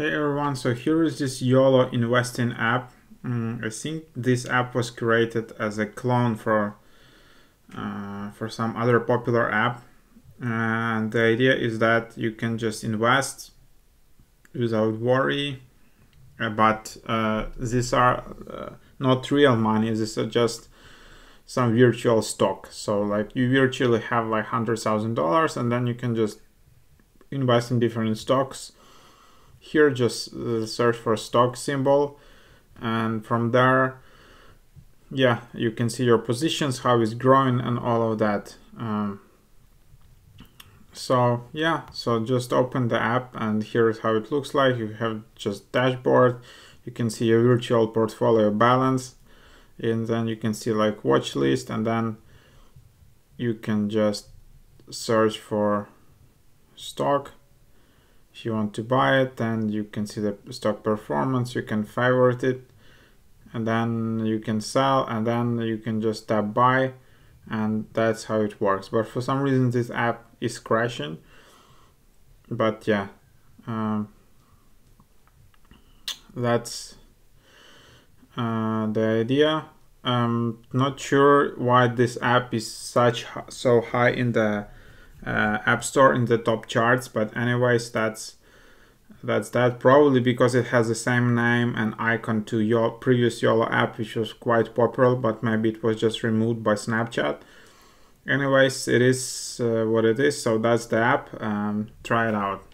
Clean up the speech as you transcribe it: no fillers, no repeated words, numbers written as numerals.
Hey everyone, so here is this YOLO Investing app. I think this app was created as a clone for some other popular app, and the idea is that you can just invest without worry. But these are not real money. These are just some virtual stock. So like you virtually have like $100,000, and then you can just invest in different stocks. Here just search for stock symbol, and from there, yeah, you can see your positions, how it's growing and all of that. So yeah, so just open the app and here's how it looks like. You have just dashboard, you can see your virtual portfolio balance, and then you can see like watch list, and then you can just search for stock. If you want to buy it, then you can see the stock performance, you can favorite it, and then you can sell, and then you can just tap buy, and that's how it works. But for some reason this app is crashing, but yeah, that's the idea. Not sure why this app is so high in the App Store in the top charts, but anyways, that's that. Probably because it has the same name and icon to your previous YOLO app, which was quite popular, but maybe it was just removed by Snapchat. Anyways, it is what it is. So that's the app. Try it out.